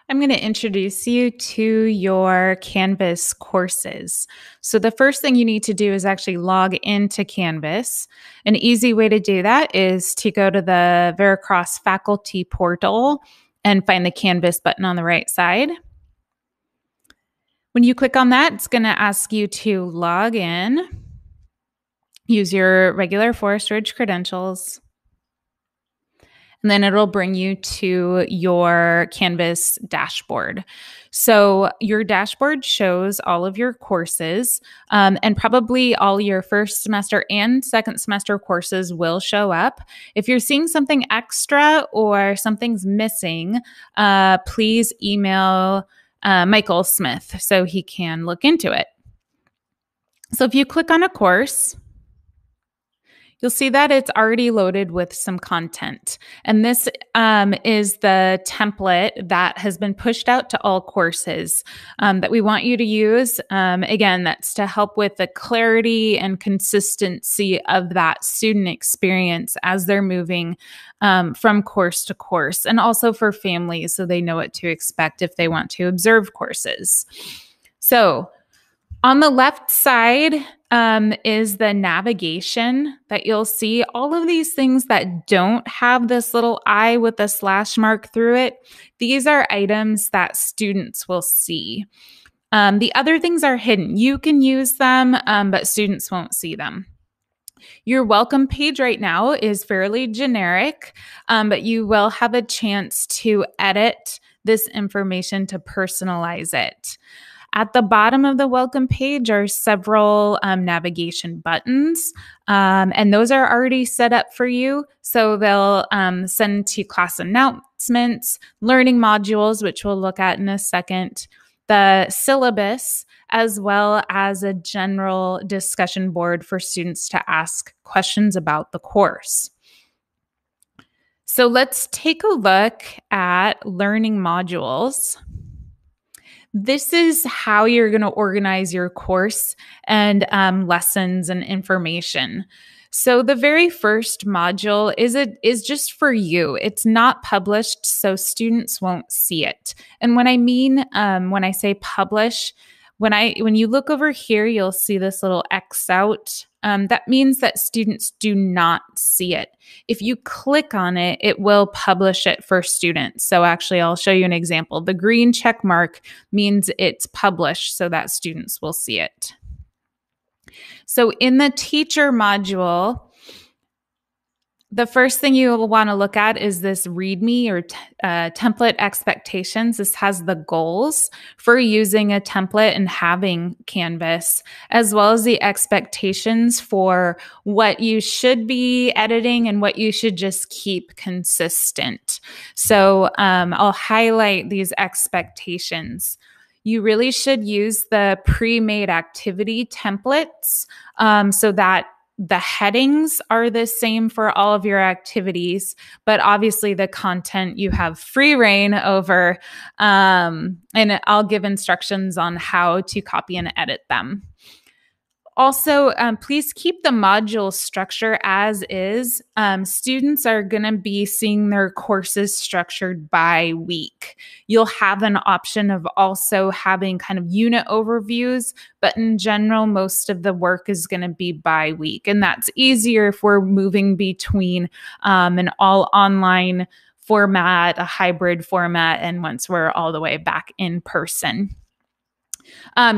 I'm going to introduce you to your Canvas courses. So the first thing you need to do is actually log into Canvas. An easy way to do that is to go to the Veracross faculty portal and find the Canvas button on the right side. When you click on that, it's going to ask you to log in, use your regular Forest Ridge credentials, and then it'll bring you to your Canvas dashboard. So your dashboard shows all of your courses, and probably all your first semester and second semester courses will show up. If you're seeing something extra or something's missing, please email Michael Smith so he can look into it. So if you click on a course, you'll see that it's already loaded with some content. And this is the template that has been pushed out to all courses that we want you to use. Again, that's to help with the clarity and consistency of that student experience as they're moving from course to course, and also for families so they know what to expect if they want to observe courses. So on the left side is the navigation that you'll see. All of these things that don't have this little I with a slash mark through it, these are items that students will see. The other things are hidden. You can use them, but students won't see them. Your welcome page right now is fairly generic, but you will have a chance to edit this information to personalize it. At the bottom of the welcome page are several navigation buttons, and those are already set up for you. So they'll send to class announcements, learning modules, which we'll look at in a second, the syllabus, as well as a general discussion board for students to ask questions about the course. So let's take a look at learning modules. This is how you're going to organize your course and lessons and information. So the very first module is just for you. It's not published, so students won't see it. And when I say publish, when you look over here, you'll see this little X out. That means that students do not see it. If you click on it, it will publish it for students. So actually, I'll show you an example. The green check mark means it's published so that students will see it. So in the teacher module, the first thing you will want to look at is this README or template expectations. This has the goals for using a template and having Canvas, as well as the expectations for what you should be editing and what you should just keep consistent. So I'll highlight these expectations. You really should use the pre-made activity templates so that the headings are the same for all of your activities, but obviously the content you have free reign over, and I'll give instructions on how to copy and edit them. Also, please keep the module structure as is. Students are going to be seeing their courses structured by week. You'll have an option of also having kind of unit overviews, but in general, most of the work is going to be by week. And that's easier if we're moving between an all online format, a hybrid format, and once we're all the way back in person.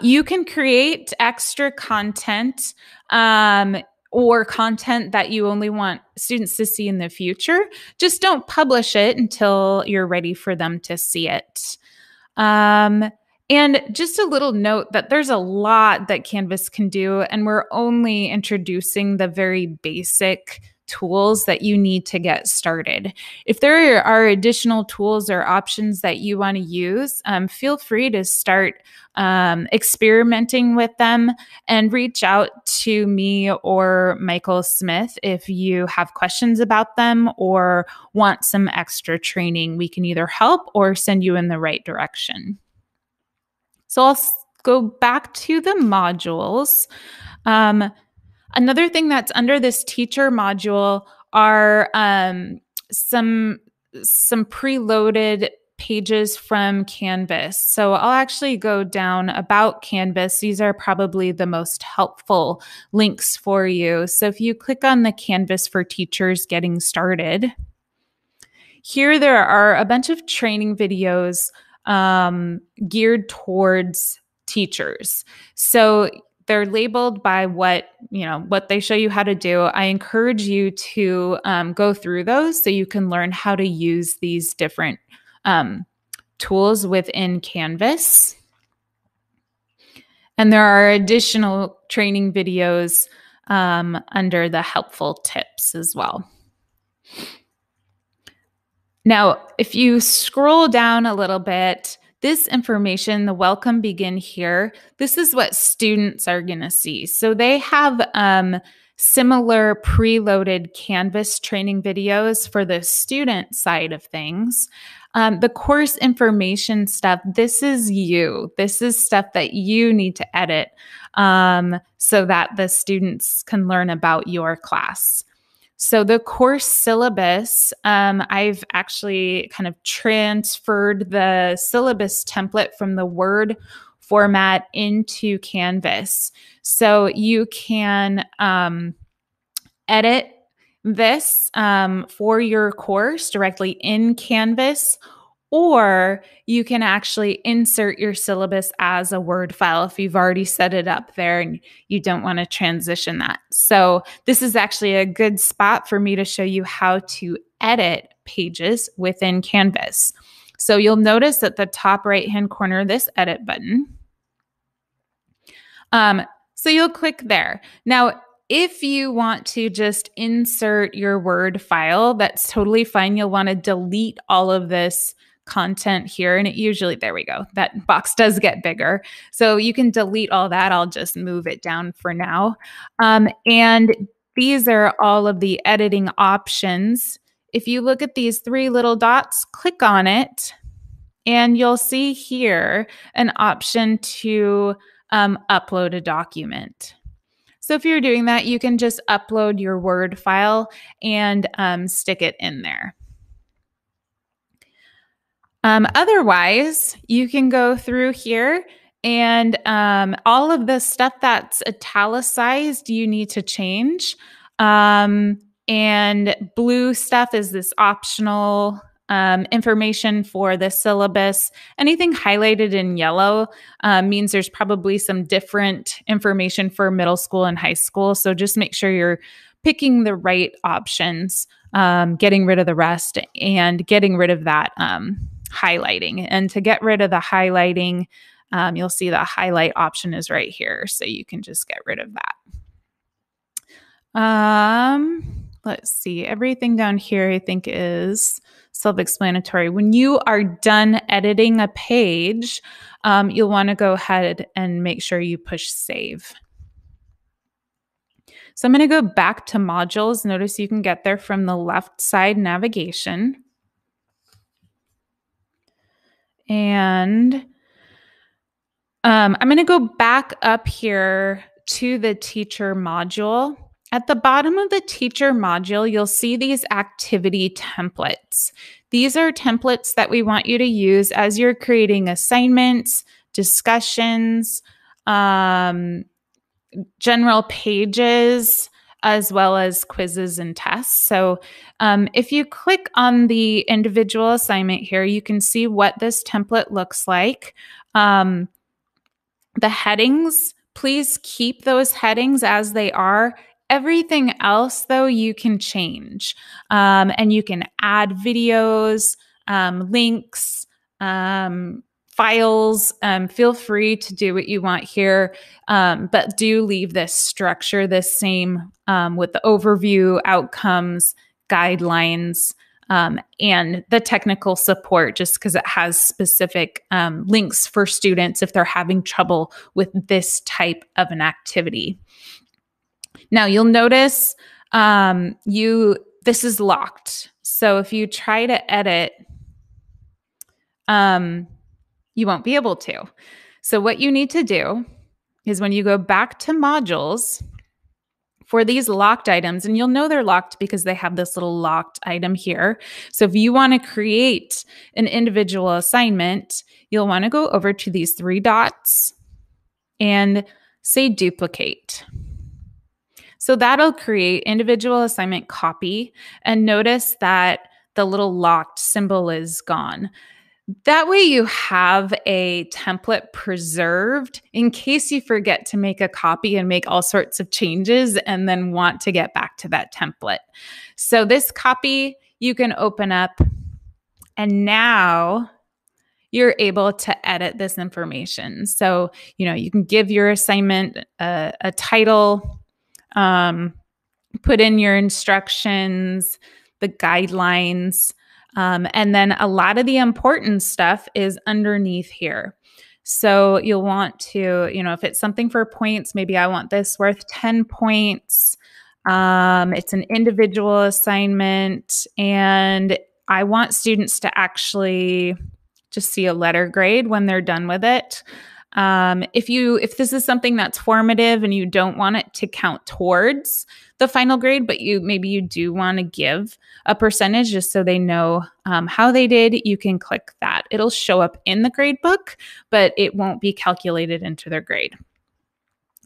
You can create extra content or content that you only want students to see in the future. Just don't publish it until you're ready for them to see it. And just a little note that there's a lot that Canvas can do, and we're only introducing the very basic tools that you need to get started. If there are additional tools or options that you want to use, feel free to start experimenting with them and reach out to me or Michael Smith if you have questions about them or want some extra training. We can either help or send you in the right direction. So I'll go back to the modules. Another thing that's under this teacher module are some preloaded pages from Canvas. So I'll actually go down about Canvas. These are probably the most helpful links for you. So if you click on the Canvas for Teachers Getting Started, here there are a bunch of training videos geared towards teachers. So they're labeled by what they show you how to do. I encourage you to go through those so you can learn how to use these different tools within Canvas. And there are additional training videos under the helpful tips as well. Now, if you scroll down a little bit, this information, the welcome begin here, this is what students are going to see. So they have similar preloaded Canvas training videos for the student side of things. The course information stuff, this is you. This is stuff that you need to edit so that the students can learn about your class. So the course syllabus, I've actually kind of transferred the syllabus template from the Word format into Canvas. So you can edit this for your course directly in Canvas, or you can actually insert your syllabus as a Word file if you've already set it up there and you don't want to transition that. So this is actually a good spot for me to show you how to edit pages within Canvas. So you'll notice at the top right-hand corner, this edit button. So you'll click there. Now, if you want to just insert your Word file, that's totally fine. You'll want to delete all of this content here. And it usually, there we go, that box does get bigger. So you can delete all that. I'll just move it down for now. And these are all of the editing options. If you look at these three little dots, click on it, and you'll see here an option to upload a document. So if you're doing that, you can just upload your Word file and stick it in there. Otherwise, you can go through here and all of the stuff that's italicized, you need to change. And blue stuff is this optional information for the syllabus. Anything highlighted in yellow means there's probably some different information for middle school and high school. So just make sure you're picking the right options, getting rid of the rest and getting rid of that highlighting. And to get rid of the highlighting, you'll see the highlight option is right here. So you can just get rid of that. Let's see. Everything down here, I think, is self-explanatory. When you are done editing a page, you'll want to go ahead and make sure you push save. So I'm going to go back to modules. Notice you can get there from the left side navigation. And I'm going to go back up here to the teacher module. At the bottom of the teacher module, you'll see these activity templates. These are templates that we want you to use as you're creating assignments, discussions, general pages, as well as quizzes and tests. So if you click on the individual assignment here, you can see what this template looks like. The headings, please keep those headings as they are. Everything else, though, you can change. And you can add videos, links, files. Feel free to do what you want here, but do leave this structure the same with the overview, outcomes, guidelines, and the technical support, just because it has specific links for students if they're having trouble with this type of an activity. Now you'll notice this is locked. So if you try to edit, you won't be able to. So what you need to do is when you go back to modules For these locked items, and you'll know they're locked because they have this little locked item here. So if you want to create an individual assignment, you'll want to go over to these three dots and say duplicate. So that'll create individual assignment copy, and notice that the little locked symbol is gone. That way you have a template preserved in case you forget to make a copy and make all sorts of changes and then want to get back to that template. So this copy you can open up, and now you're able to edit this information. So, you can give your assignment a title, put in your instructions, the guidelines, and then a lot of the important stuff is underneath here. So you'll want to, if it's something for points, maybe I want this worth 10 points. It's an individual assignment, and I want students to actually just see a letter grade when they're done with it. If this is something that's formative and you don't want it to count towards the final grade, but maybe you do want to give a percentage just so they know how they did, you can click that. It'll show up in the grade book, but it won't be calculated into their grade.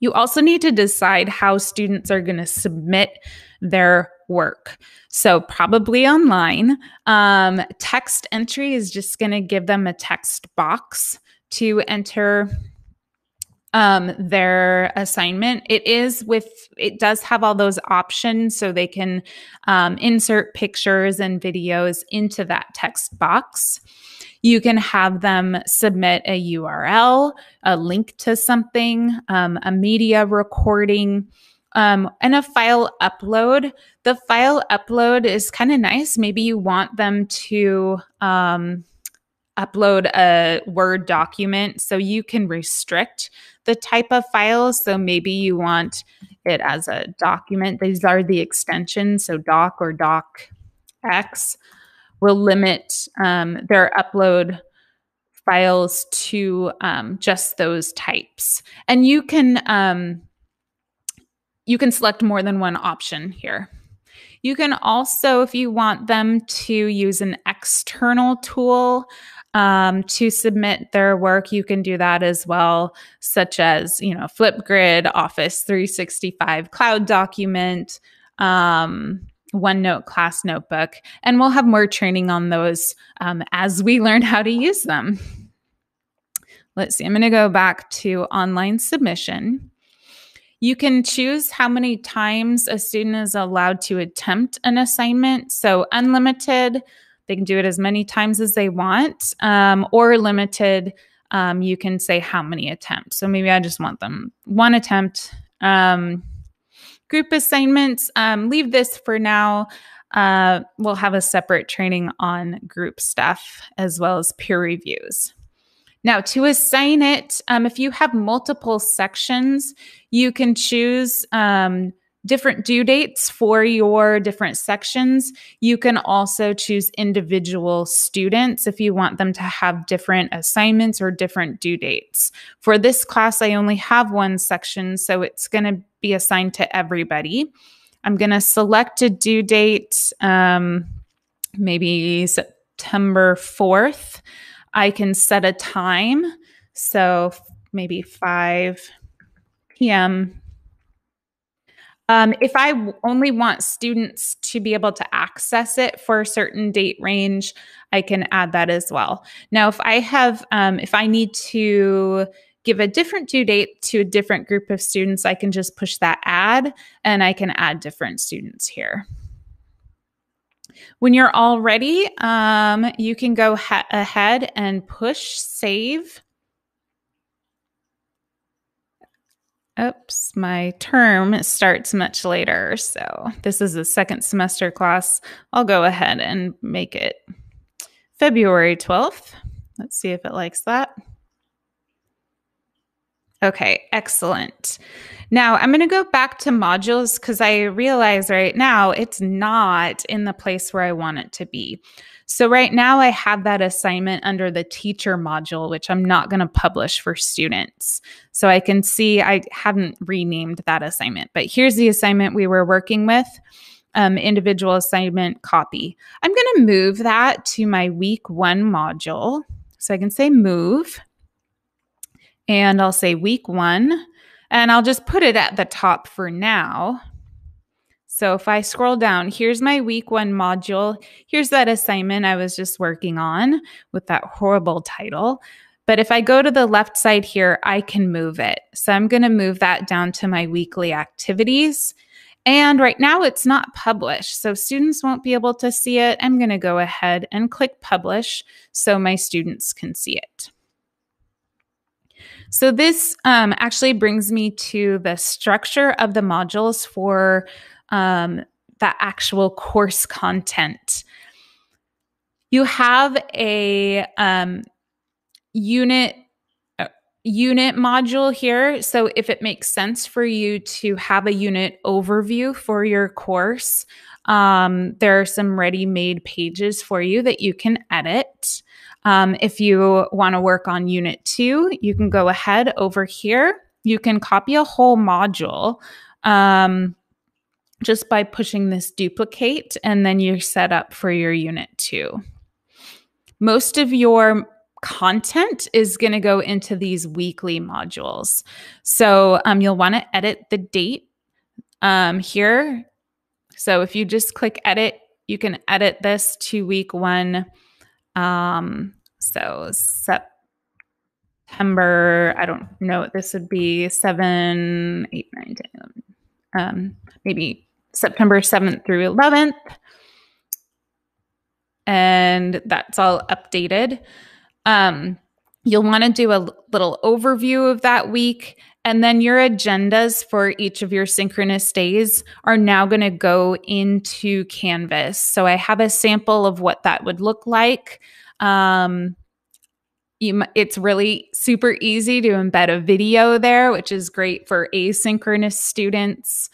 You also need to decide how students are going to submit their work. So probably online. Text entry is just going to give them a text box to enter their assignment. It does have all those options, so they can insert pictures and videos into that text box. You can have them submit a URL, a link to something, a media recording, and a file upload. The file upload is kind of nice. Maybe you want them to upload a Word document, so you can restrict the type of files. So maybe you want it as a document. These are the extensions. So doc or docx will limit their upload files to just those types. And you can select more than one option here. You can also, if you want them to use an external tool to submit their work, you can do that as well, such as, Flipgrid, Office 365, Cloud Document, OneNote Class Notebook, and we'll have more training on those as we learn how to use them. Let's see, I'm going to go back to online submission. You can choose how many times a student is allowed to attempt an assignment. So unlimited, they can do it as many times as they want, or limited, you can say how many attempts. So maybe I just want them one attempt. Group assignments, leave this for now. We'll have a separate training on group stuff as well as peer reviews. Now, to assign it, if you have multiple sections, you can choose different due dates for your different sections. You can also choose individual students if you want them to have different assignments or different due dates. For this class, I only have one section, so it's going to be assigned to everybody. I'm going to select a due date, maybe September 4th. I can set a time, so maybe 5 p.m. If I only want students to be able to access it for a certain date range, I can add that as well. Now, if I need to give a different due date to a different group of students, I can just push that add, and I can add different students here. When you're all ready, you can go ahead and push save. Oops, my term starts much later, so this is a second semester class. I'll go ahead and make it February 12th. Let's see if it likes that. Okay, excellent. Now I'm going to go back to modules because I realize right now it's not in the place where I want it to be. So right now I have that assignment under the teacher module, which I'm not going to publish for students. So I can see I haven't renamed that assignment, but here's the assignment we were working with, individual assignment copy. I'm going to move that to my week 1 module. So I can say move, and I'll say week 1, and I'll just put it at the top for now. So if I scroll down, here's my week 1 module. Here's that assignment I was just working on with that horrible title. But if I go to the left side here, I can move it. So I'm going to move that down to my weekly activities. And right now it's not published, so students won't be able to see it. I'm going to go ahead and click publish so my students can see it. So this actually brings me to the structure of the modules for the actual course content. You have a unit module here. So if it makes sense for you to have a unit overview for your course, there are some ready-made pages for you that you can edit. If you want to work on unit 2, you can go ahead over here. You can copy a whole module just by pushing this duplicate, and then you're set up for your unit 2. Most of your content is going to go into these weekly modules. So you'll want to edit the date here. So if you just click edit, you can edit this to week 1. So September, I don't know what this would be, 7, 8, 9, 10, maybe September 7th through 11th. And that's all updated. You'll want to do a little overview of that week, and then your agendas for each of your synchronous days are now going to go into Canvas. So I have a sample of what that would look like. It's really super easy to embed a video there, which is great for asynchronous students.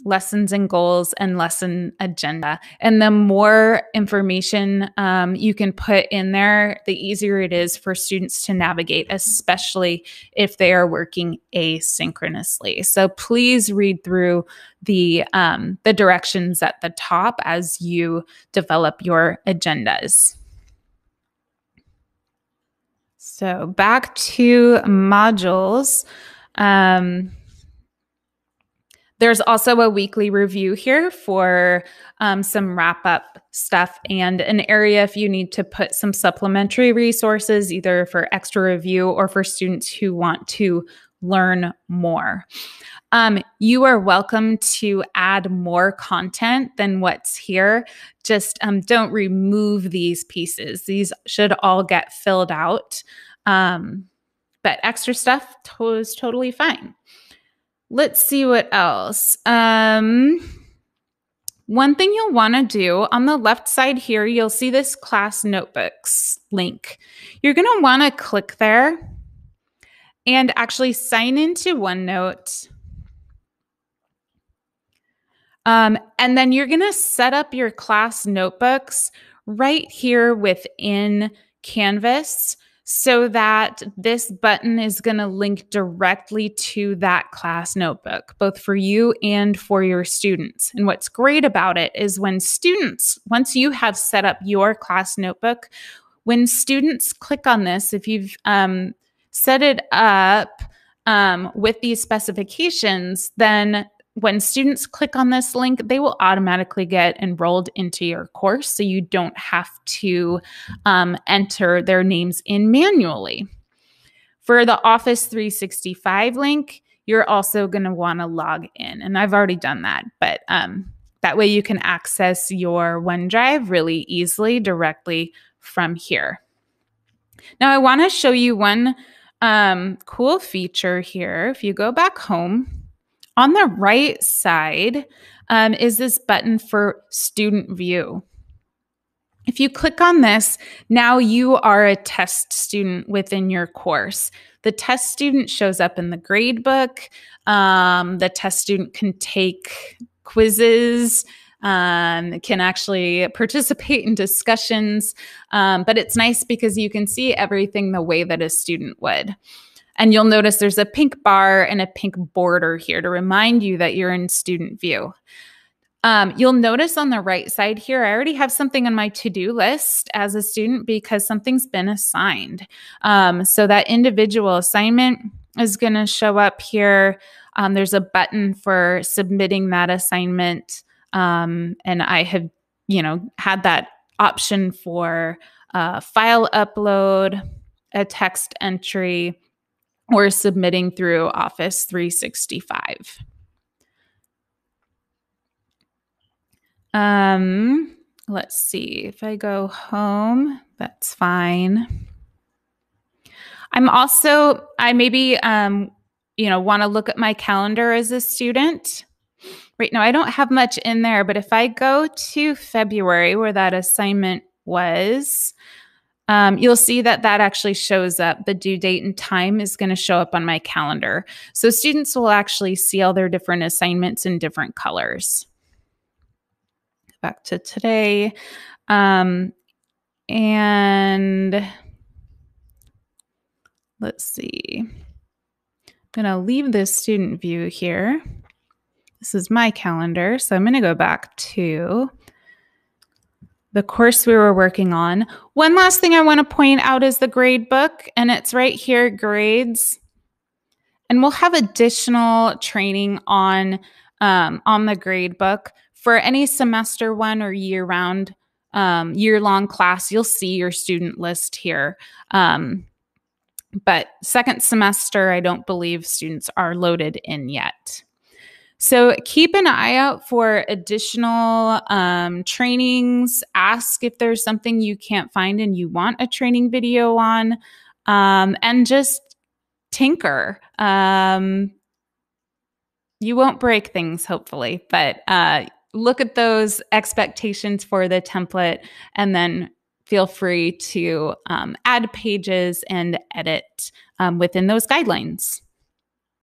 Lessons and goals and lesson agenda. And the more information you can put in there, the easier it is for students to navigate, especially if they are working asynchronously. So please read through the directions at the top as you develop your agendas. So back to modules. There's also a weekly review here for some wrap-up stuff and an area if you need to put some supplementary resources, either for extra review or for students who want to learn more. You are welcome to add more content than what's here. Just don't remove these pieces. These should all get filled out. But extra stuff is totally fine. Let's see what else. One thing you'll want to do on the left side here, you'll see this class notebooks link. You're going to want to click there and actually sign into OneNote. And then you're going to set up your class notebooks right here within Canvas, so that this button is going to link directly to that class notebook, both for you and for your students. And what's great about it is once you have set up your class notebook, when students click on this, if you've set it up with these specifications, then when students click on this link, they will automatically get enrolled into your course, so you don't have to enter their names in manually. For the Office 365 link, you're also going to want to log in, and I've already done that, but that way you can access your OneDrive really easily directly from here. Now, I want to show you one cool feature here. If you go back home, on the right side is this button for student view. If you click on this, now you are a test student within your course. The test student shows up in the gradebook. The test student can take quizzes can actually participate in discussions. But it's nice because you can see everything the way that a student would. And you'll notice there's a pink bar and a pink border here to remind you that you're in student view. You'll notice on the right side here, I already have something on my to-do list as a student because something's been assigned. So that individual assignment is going to show up here. There's a button for submitting that assignment. And I have, had that option for file upload, a text entry, or submitting through Office 365. Let's see. If I go home, that's fine. I maybe, want to look at my calendar as a student. Right now, I don't have much in there, but if I go to February where that assignment was, you'll see that actually shows up. The due date and time is going to show up on my calendar. So students will actually see all their different assignments in different colors. Back to today. And let's see. I'm going to leave this student view here. This is my calendar. So I'm going to go back to the course we were working on. One last thing I want to point out is the grade book, and it's right here, grades. And we'll have additional training on the grade book. For any semester one or year-round, year-long class, you'll see your student list here. But second semester, I don't believe students are loaded in yet. So keep an eye out for additional trainings. Ask if there's something you can't find and you want a training video on, and just tinker. You won't break things, hopefully, but look at those expectations for the template and then feel free to add pages and edit within those guidelines.